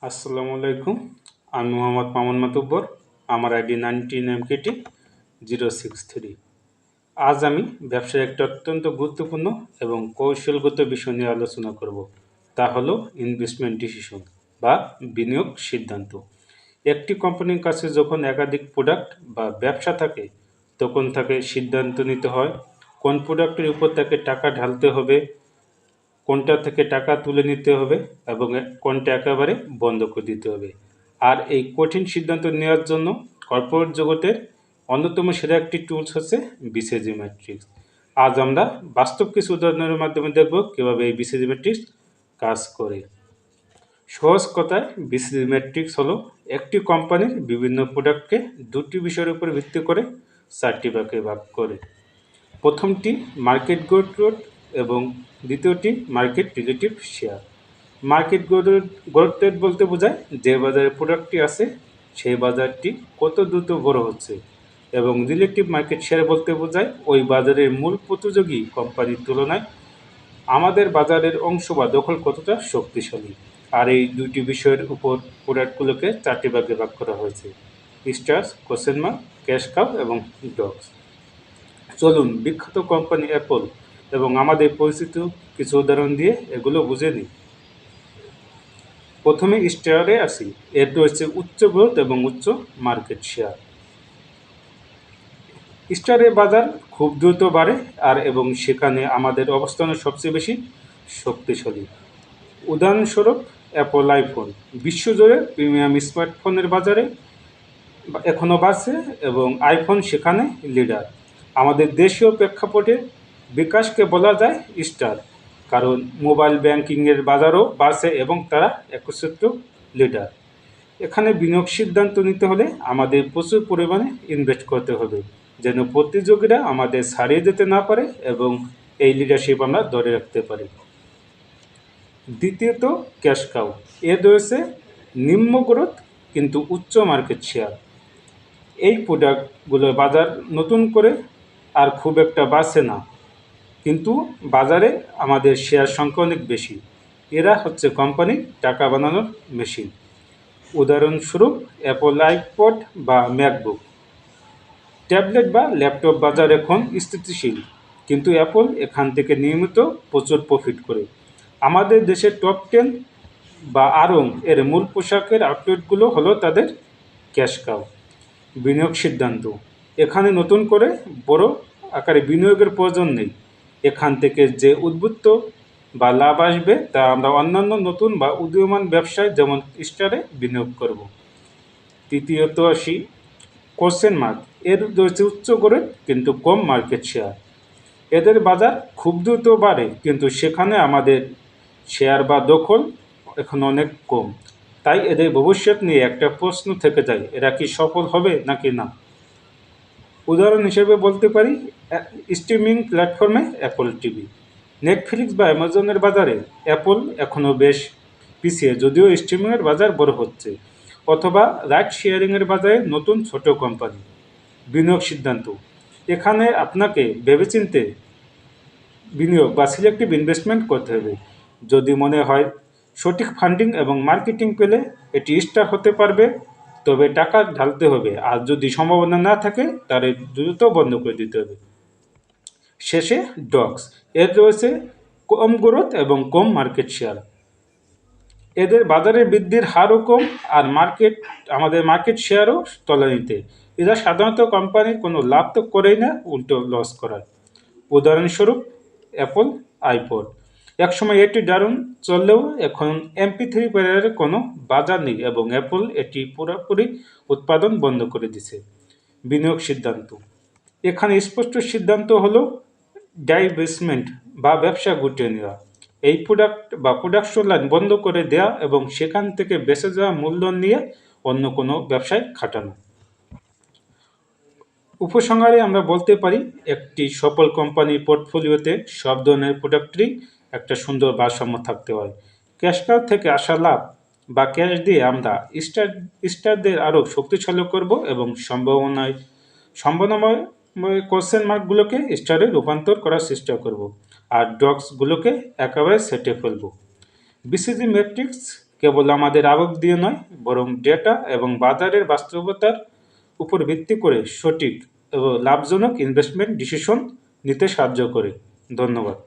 আসসালামু আলাইকুম। আমি মোহাম্মদ মামুন মাতুব্বর। আমার আইডি 19MKT063। আজ আমি ব্যবসায় একটা অত্যন্ত গুরুত্বপূর্ণ এবং কৌশলগত বিষয় নিয়ে আলোচনা করব। তা হলো ইনভেস্টমেন্ট ডিসিশন বা বিনিয়োগ সিদ্ধান্ত। একটি কোম্পানির কাছে যখন একাধিক প্রোডাক্ট বা ব্যবসা থাকে, তখন তাকে সিদ্ধান্ত নিতে হয় কোন প্রোডাক্টের উপর তাকে টাকা ঢালতে হবে, কোনটা থেকে টাকা তুলে নিতে হবে এবং কোনটা একেবারে বন্ধ করে দিতে হবে। আর এই কঠিন সিদ্ধান্ত নেওয়ার জন্য কর্পোরেট জগতের অন্যতম সেরা একটি টুলস হচ্ছে বিসিজি ম্যাট্রিক্স। আজ আমরা বাস্তব কিছু উদাহরণের মাধ্যমে দেখব কীভাবে এই বিসিজি ম্যাট্রিক্স কাজ করে। সহজ কথায় বিসিজি ম্যাট্রিক্স হলো একটি কোম্পানির বিভিন্ন প্রোডাক্টকে দুটি বিষয়ের উপর ভিত্তি করে চারটি ভাগে ভাগ করে। প্রথমটি মার্কেট গ্রোথ এবং দ্বিতীয়টি market relative share. Market growth rate বলতে বোঝায় যে বাজারে প্রোডাক্টটি আছে সেই বাজারটি কত দ্রুত বড় হচ্ছে, এবং রিলেটিভ মার্কেট শেয়ার বলতে বোঝায় ওই বাজারের মূল প্রতিযোগী কোম্পানির তুলনায় আমাদের বাজারের অংশ বা দখল কতটা শক্তিশালী। আর এই দুইটি বিষয়ের উপর প্রোডাক্টগুলোকে চারটি ভাগে ভাগ করা হয়েছে: stars, question mark, cash cow এবং ডগস। চলুন বিখ্যাত কোম্পানি অ্যাপল এবং আমাদের পরিচিত কিছু উদাহরণ দিয়ে এগুলো বুঝে নিই। প্রথমে স্টারে আসি। এর রয়েছে উচ্চ গ্রোথ এবং উচ্চ মার্কেট শেয়ার। স্টারের বাজার খুব দ্রুত বাড়ে এবং সেখানে আমাদের অবস্থানের সবচেয়ে বেশি শক্তিশালী। উদাহরণস্বরূপ অ্যাপল আইফোন বিশ্বজুড়ে প্রিমিয়াম স্মার্টফোনের বাজারে এখনও বাড়ছে এবং আইফোন সেখানে লিডার। আমাদের দেশীয় প্রেক্ষাপটে বিকাশকে বলা যায় স্টার, কারণ মোবাইল ব্যাংকিংয়ের বাজারও বাড়ছে এবং তারা একচ্ছত্র লিডার। এখানে বিনিয়োগ সিদ্ধান্ত নিতে হলে আমাদের প্রচুর পরিমাণে ইনভেস্ট করতে হবে, যেন প্রতিযোগীরা আমাদের ছাড়িয়ে যেতে না পারে এবং এই লিডারশিপ আমরা ধরে রাখতে পারি। দ্বিতীয়ত ক্যাশ কাউ। এর রয়েছে নিম্ন গ্রোথ কিন্তু উচ্চ মার্কেট শেয়ার। এই প্রোডাক্টগুলোর বাজার নতুন করে আর খুব একটা বাড়ছে না, কিন্তু বাজারে আমাদের শেয়ার সংখ্যা অনেক বেশি। এরা হচ্ছে কোম্পানির টাকা বানানোর মেশিন। উদাহরণস্বরূপ অ্যাপল আইপড বা ম্যাকবুক। ট্যাবলেট বা ল্যাপটপ বাজার এখন স্থিতিশীল, কিন্তু অ্যাপল এখান থেকে নিয়মিত প্রচুর প্রফিট করে। আমাদের দেশের টপ 10 বা আড়ং এর মূল পোশাকের আউটলেটগুলো হলো তাদের ক্যাশ কাউ। বিনিয়োগ সিদ্ধান্ত। এখানে নতুন করে বড় আকারে বিনিয়োগের প্রয়োজন নেই। এখান থেকে যে উদ্বৃত্ত বা লাভ আসবে তা আমরা অন্যান্য নতুন বা উদীয়মান ব্যবসায় যেমন স্টারে বিনিয়োগ করব। তৃতীয়ত আসি কোশ্চেন মার্ক। এর রয়েছে উচ্চ গ্রোথ কিন্তু কম মার্কেট শেয়ার। এদের বাজার খুব দ্রুত বাড়ে, কিন্তু সেখানে আমাদের শেয়ার বা দখল এখন অনেক কম। তাই এদের ভবিষ্যৎ নিয়ে একটা প্রশ্ন থেকে যায়, এরা কি সফল হবে নাকি না। উদাহরণ হিসেবে বলতে পারি স্ট্রিমিং প্ল্যাটফর্মে অ্যাপল টিভি। নেটফ্লিক্স বা অ্যামাজনের বাজারে অ্যাপল এখনও বেশ পিছিয়ে, যদিও স্ট্রিমিংয়ের বাজার বড় হচ্ছে। অথবা রাইড শেয়ারিংয়ের বাজারে নতুন ছোট কোম্পানি। বিনিয়োগ সিদ্ধান্ত। এখানে আপনাকে ভেবেচিন্তে বিনিয়োগ বা সিলেক্টিভ ইনভেস্টমেন্ট করতে হবে। যদি মনে হয় সঠিক ফান্ডিং এবং মার্কেটিং পেলে এটি স্টার হতে পারবে, তবে টাকা ঢালতে হবে। আর যদি সম্ভাবনা না থাকে তাহলে দ্রুত বন্ধ করে দিতে হবে। শেষে ডগস। এর রয়েছে কম গ্রোথ এবং কম মার্কেট শেয়ার। এদের বাজারের বৃদ্ধির হারও কম আর আমাদের মার্কেট শেয়ারও তলানিতে। এরা সাধারণত কোম্পানির কোনো লাভ তো করেই না, উল্টো লস করায়। উদাহরণস্বরূপ অ্যাপল আইপড। একসময় এটি দারুণ চললেও এখন MP3 প্লেয়ারের কোনো বাজার নেই এবং অ্যাপল এটি পুরোপুরি উৎপাদন বন্ধ করে দিছে। বিনিয়োগ সিদ্ধান্ত। এখানে স্পষ্ট সিদ্ধান্ত হলো ডাইভেস্টমেন্ট বা ব্যবসা গুটিয়ে নেওয়া। এই প্রোডাকশন লাইন বন্ধ করে দেওয়া এবং সেখান থেকে বেঁচে যাওয়া মূলধন নিয়ে অন্য কোনো ব্যবসায় খাটানো। উপসংহারে আমরা বলতে পারি, একটি সফল কোম্পানির পোর্টফোলিওতে সব ধরনের প্রোডাক্টেরই একটা সুন্দর ভারসাম্য থাকতে হয়। ক্যাশ কাউ থেকে আসা লাভ বা ক্যাশ দিয়ে আমরা স্টারদের আরও শক্তিশালী করব এবং সম্ভাবনাময় কোশ্চেন মার্কগুলোকে স্টারে রূপান্তর করার চেষ্টা করব, আর ডগসগুলোকে একেবারে সেটে ফেলব। বিসিজি ম্যাট্রিক্স কেবল আমাদের আবেগ দিয়ে নয়, বরং ডেটা এবং বাজারের বাস্তবতার উপর ভিত্তি করে সঠিক এবং লাভজনক ইনভেস্টমেন্ট ডিসিশন নিতে সাহায্য করে। ধন্যবাদ।